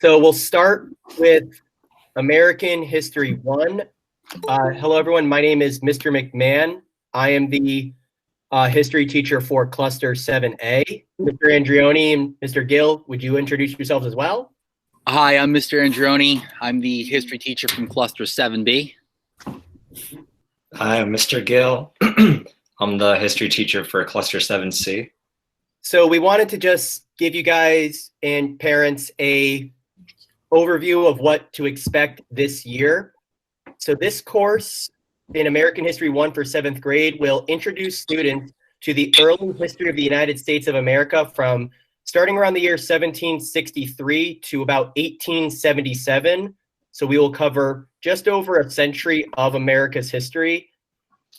So we'll start with American History 1. Hello, everyone. My name is Mr. McMahon. I am the history teacher for Cluster 7A. Mr. Andrioni and Mr. Gill, would you introduce yourselves as well? Hi, I'm Mr. Andrioni. I'm the history teacher from Cluster 7B. Hi, I'm Mr. Gill. I'm the history teacher for Cluster 7C. So we wanted to just give you guys and parents a overview of what to expect this year. So this course in American History 1 for 7th grade will introduce students to the early history of the United States of America from starting around the year 1763 to about 1877. So we will cover just over a century of America's history.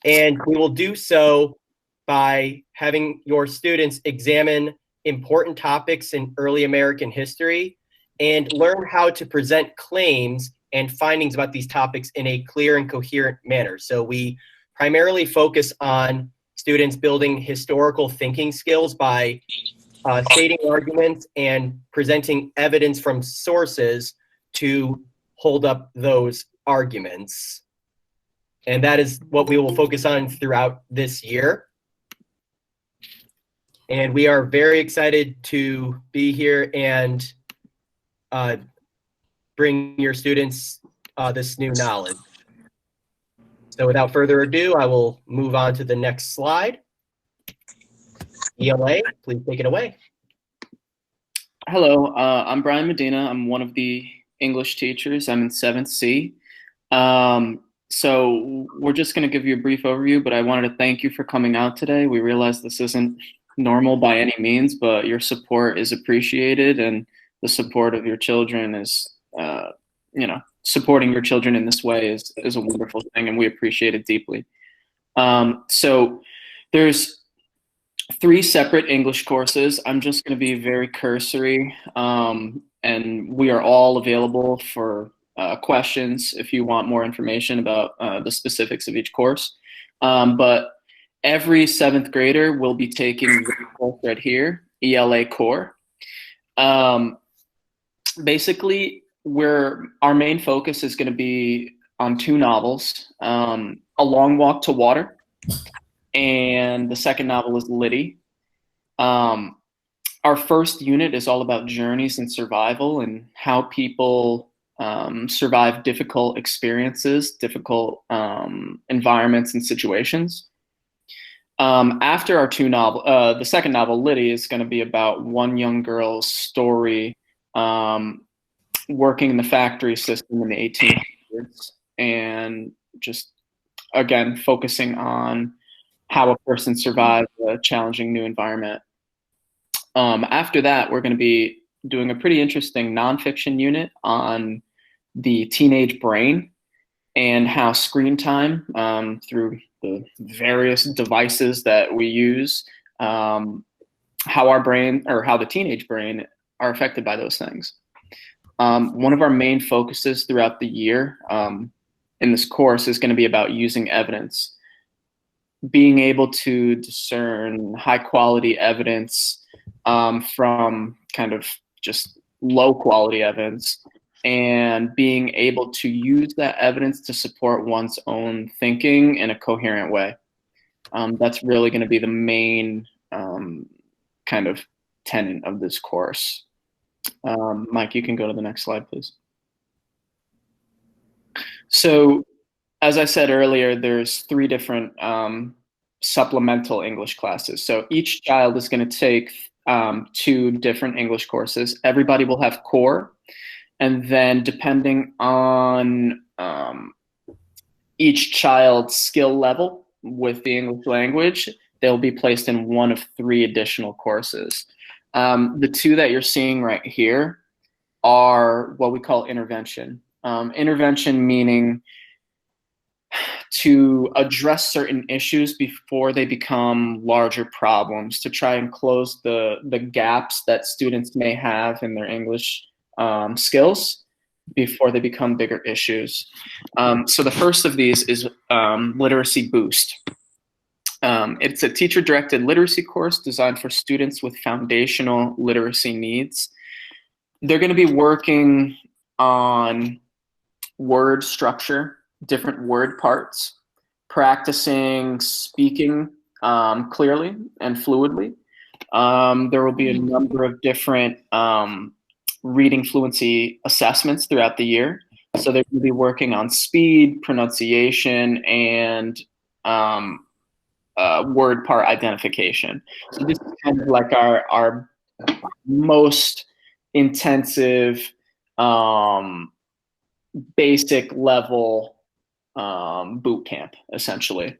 And we will do so by having your students examine important topics in early American history and learn how to present claims and findings about these topics in a clear and coherent manner. So we primarily focus on students building historical thinking skills by stating arguments and presenting evidence from sources to hold up those arguments. And that is what we will focus on throughout this year. And we are very excited to be here and bring your students this new knowledge. So without further ado, I will move on to the next slide. ELA, please take it away. Hello, I'm Brian Medina. I'm one of the English teachers. I'm in 7th C. So we're just going to give you a brief overview, but I wanted to thank you for coming out today. We realize this isn't normal by any means, but your support is appreciated, and the support of your children is, supporting your children in this way is a wonderful thing, and we appreciate it deeply. So there's 3 separate English courses. I'm just going to be very cursory, and we are all available for questions if you want more information about the specifics of each course. But every 7th grader will be taking the course right here, ELA Core. Basically, our main focus is going to be on 2 novels, A Long Walk to Water, and the second novel is Liddy. Our first unit is all about journeys and survival and how people survive difficult experiences, difficult environments and situations. After our 2 novel, the second novel, Liddy, is going to be about one young girl's story working in the factory system in the 1800s, and just, again, focusing on how a person survives a challenging new environment. After that, we're going to be doing a pretty interesting nonfiction unit on the teenage brain and how screen time through the various devices that we use, how our brain, or how the teenage brain, are affected by those things. One of our main focuses throughout the year in this course is going to be about using evidence, being able to discern high quality evidence from kind of just low quality evidence, and being able to use that evidence to support one's own thinking in a coherent way. That's really going to be the main kind of tenet of this course. Mike, you can go to the next slide, please. So, as I said earlier, there's 3 different supplemental English classes. So each child is going to take 2 different English courses. Everybody will have core, and then depending on each child's skill level with the English language, they'll be placed in one of 3 additional courses. The 2 that you're seeing right here are what we call intervention. Intervention meaning to address certain issues before they become larger problems, to try and close the gaps that students may have in their English skills before they become bigger issues. So the first of these is Literacy Boost. It's a teacher-directed literacy course designed for students with foundational literacy needs. they're going to be working on word structure, different word parts, practicing speaking clearly and fluidly. There will be a number of different reading fluency assessments throughout the year. So they're going to be working on speed, pronunciation, and word part identification. So this is kind of like our most intensive basic level boot camp, essentially.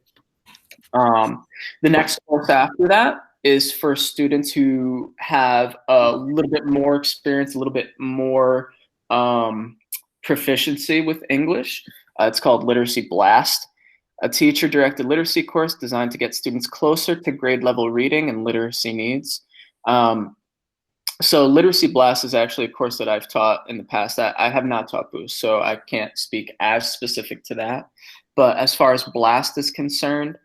The next course after that is for students who have a little bit more experience, a little bit more proficiency with English. It's called Literacy Blast, a teacher-directed literacy course designed to get students closer to grade level reading and literacy needs. So Literacy Blast is actually a course that I've taught in the past. I have not taught Boost, so I can't speak as specific to that. But as far as Blast is concerned,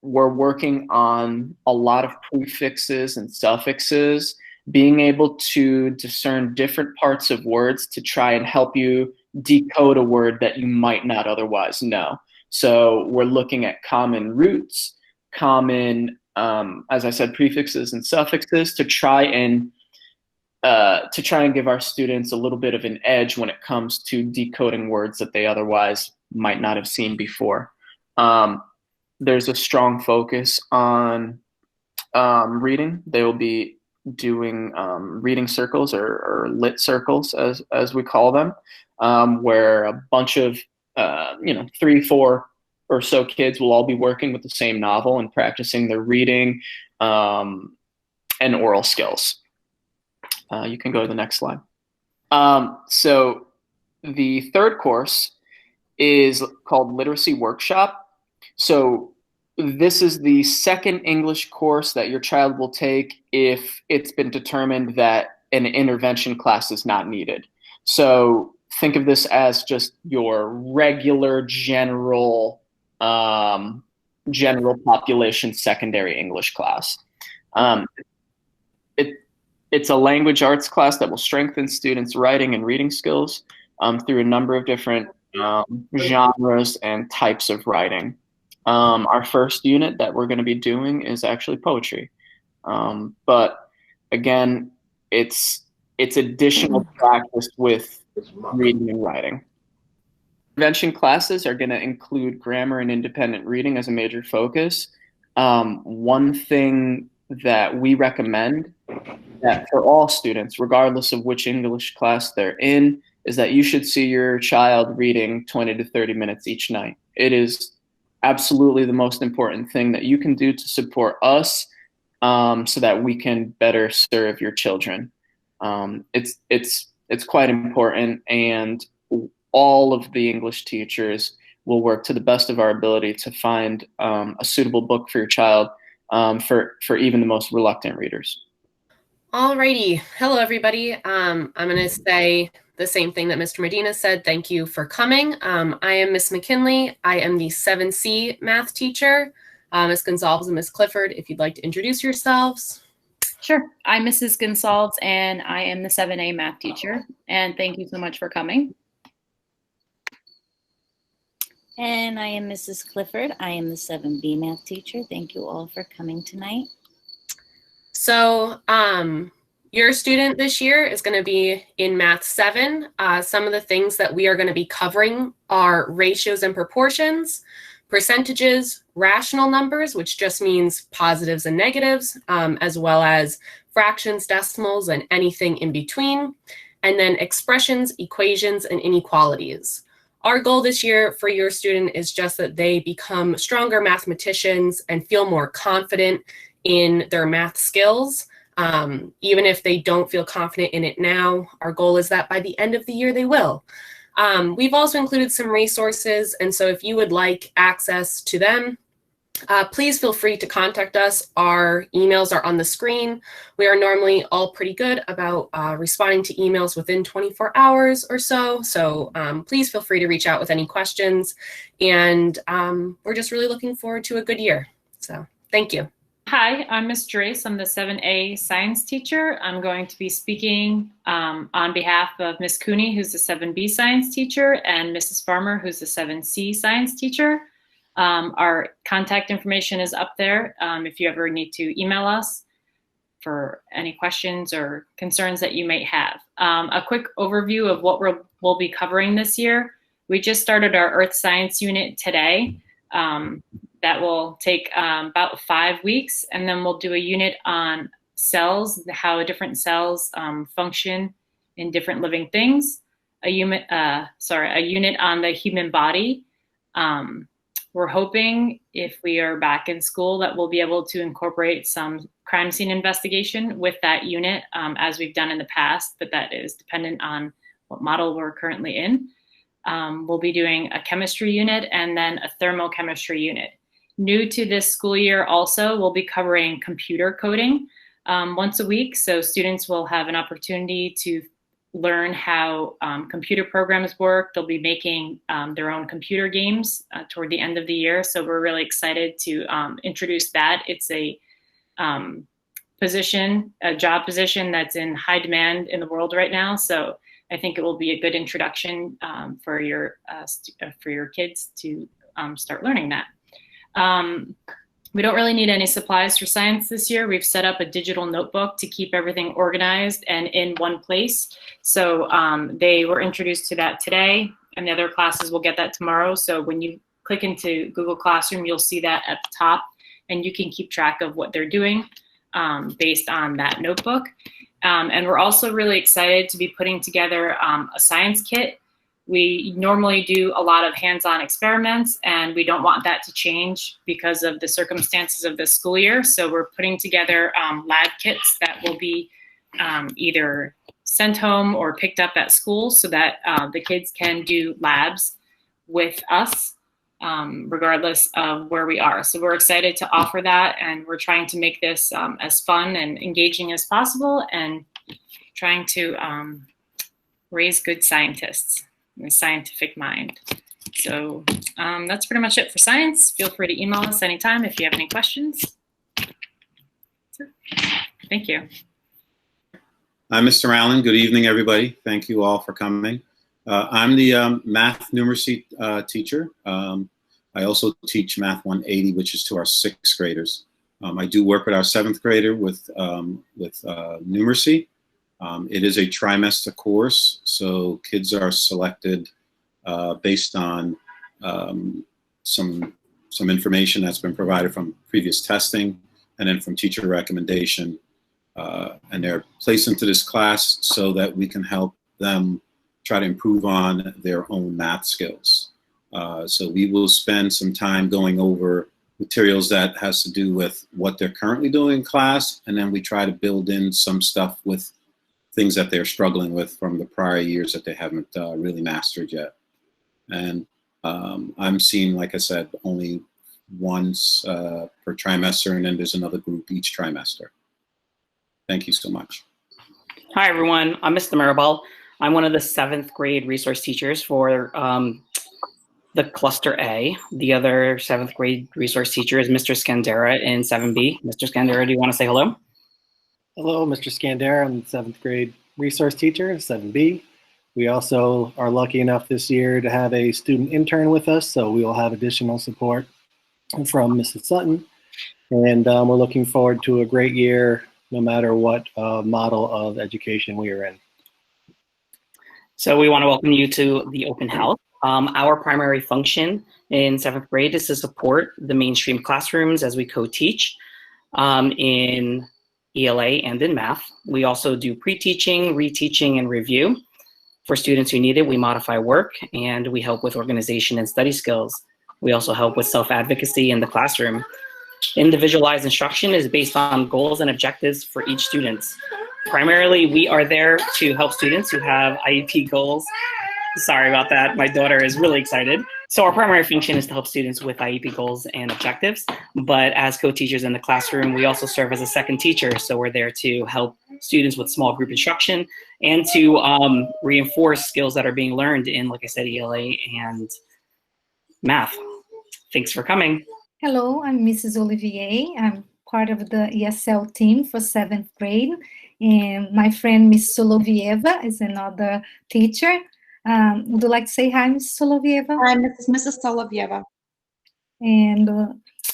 we're working on a lot of prefixes and suffixes, being able to discern different parts of words to try and help you decode a word that you might not otherwise know. So we're looking at common roots, common, as I said, prefixes and suffixes to try and give our students a little bit of an edge when it comes to decoding words that they otherwise might not have seen before. There's a strong focus on reading. They will be doing reading circles or lit circles, as we call them, where a bunch of 3, 4 or so kids will all be working with the same novel and practicing their reading and oral skills. You can go to the next slide. So the third course is called Literacy Workshop. So this is the second English course that your child will take if it's been determined that an intervention class is not needed. So think of this as just your regular general population secondary English class. It's a language arts class that will strengthen students' writing and reading skills through a number of different genres and types of writing. Our first unit that we're going to be doing is actually poetry. But again, it's additional practice with reading and writing. Intervention classes are going to include grammar and independent reading as a major focus. One thing that we recommend that for all students, regardless of which English class they're in, is that you should see your child reading 20 to 30 minutes each night. It is absolutely the most important thing that you can do to support us so that we can better serve your children. It's quite important, and all of the English teachers will work to the best of our ability to find a suitable book for your child for even the most reluctant readers. Alrighty. Hello, everybody. I'm going to say the same thing that Mr. Medina said. Thank you for coming. I am Miss McKinley. I am the 7C math teacher. Ms. Gonzalez and Ms. Clifford, if you'd like to introduce yourselves. Sure. I'm Mrs. Gonzalez, and I am the 7A math teacher. And thank you so much for coming. And I am Mrs. Clifford. I am the 7B math teacher. Thank you all for coming tonight. So your student this year is going to be in Math 7. Some of the things that we are going to be covering are ratios and proportions, percentages, rational numbers, which just means positives and negatives, as well as fractions, decimals, and anything in between, and then expressions, equations, and inequalities. Our goal this year for your student is just that they become stronger mathematicians and feel more confident in their math skills. Even if they don't feel confident in it now, our goal is that by the end of the year they will. We've also included some resources, and so if you would like access to them, please feel free to contact us. Our emails are on the screen. We are normally all pretty good about responding to emails within 24 hours or so. So please feel free to reach out with any questions. And we're just really looking forward to a good year. So thank you. Hi, I'm Ms. Drace. I'm the 7A science teacher. I'm going to be speaking on behalf of Ms. Cooney, who's the 7B science teacher, and Mrs. Farmer, who's the 7C science teacher. Our contact information is up there if you ever need to email us for any questions or concerns that you might have. A quick overview of what we'll be covering this year. We just started our Earth Science unit today. That will take about 5 weeks, and then we'll do a unit on cells, how different cells function in different living things. A unit on the human body. We're hoping, if we are back in school, that we'll be able to incorporate some crime scene investigation with that unit, as we've done in the past, but that is dependent on what model we're currently in. We'll be doing a chemistry unit and then a thermochemistry unit. New to this school year also, we'll be covering computer coding once a week. So students will have an opportunity to learn how computer programs work. They'll be making their own computer games toward the end of the year. So we're really excited to introduce that. It's a job position that's in high demand in the world right now. So I think it will be a good introduction for your kids to start learning that. We don't really need any supplies for science this year. We've set up a digital notebook to keep everything organized and in one place. So they were introduced to that today, and the other classes will get that tomorrow. So when you click into Google Classroom, you'll see that at the top, and you can keep track of what they're doing based on that notebook. And we're also really excited to be putting together a science kit. We normally do a lot of hands-on experiments, and we don't want that to change because of the circumstances of this school year. So we're putting together lab kits that will be either sent home or picked up at school so that the kids can do labs with us regardless of where we are. So we're excited to offer that, and we're trying to make this as fun and engaging as possible, and trying to raise good scientists. The scientific mind. So that's pretty much it for science. Feel free to email us anytime if you have any questions. Thank you. I'm Mr. Allen. Good evening, everybody. Thank you all for coming. I'm the math numeracy teacher. I also teach Math 180, which is to our 6th graders. I do work with our 7th grader with numeracy. It is a trimester course, so kids are selected based on some information that's been provided from previous testing and then from teacher recommendation. And they're placed into this class so that we can help them try to improve on their own math skills. So we will spend some time going over materials that has to do with what they're currently doing in class, and then we try to build in some stuff with things that they're struggling with from the prior years that they haven't really mastered yet. And I'm seeing, like I said, only once per trimester, and then there's another group each trimester. Thank you so much. Hi, everyone. I'm Mr. Maribel. I'm one of the 7th grade resource teachers for the Cluster A. The other 7th grade resource teacher is Mr. Scandera in 7B. Mr. Scandera, do you want to say hello? Hello, Mr. Scandera. I'm the 7th grade resource teacher, 7B. We also are lucky enough this year to have a student intern with us, so we will have additional support from Mrs. Sutton. And we're looking forward to a great year, no matter what model of education we are in. So we want to welcome you to the open house. Our primary function in 7th grade is to support the mainstream classrooms as we co-teach in ELA and in math. We also do pre-teaching, reteaching, and review. For students who need it, we modify work, and we help with organization and study skills. We also help with self-advocacy in the classroom. Individualized instruction is based on goals and objectives for each student. Primarily, we are there to help students who have IEP goals. Sorry about that. My daughter is really excited. So our primary function is to help students with IEP goals and objectives. But as co-teachers in the classroom, we also serve as a second teacher. So we're there to help students with small group instruction and to reinforce skills that are being learned in, like I said, ELA and math. Thanks for coming. Hello, I'm Mrs. Olivier. I'm part of the ESL team for 7th grade. And my friend, Miss Solovieva, is another teacher. Would you like to say hi, Miss Solovieva? Hi, Mrs. Solovieva. And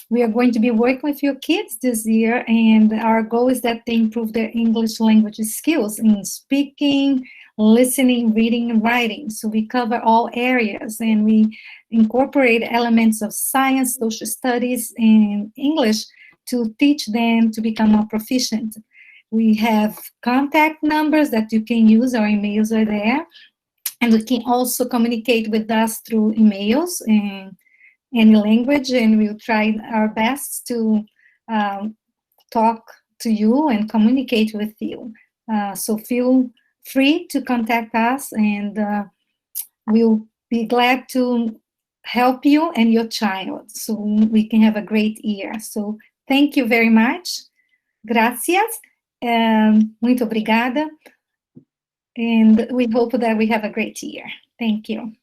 we are going to be working with your kids this year, and our goal is that they improve their English language skills in speaking, listening, reading, and writing. So we cover all areas, and we incorporate elements of science, social studies, and English to teach them to become more proficient. We have contact numbers that you can use. Our emails are there, and you can also communicate with us through emails and any language, and we'll try our best to talk to you and communicate with you. So feel free to contact us, and we'll be glad to help you and your child so we can have a great year. So thank you very much. Gracias. Muito obrigada. And we hope that we have a great year. Thank you.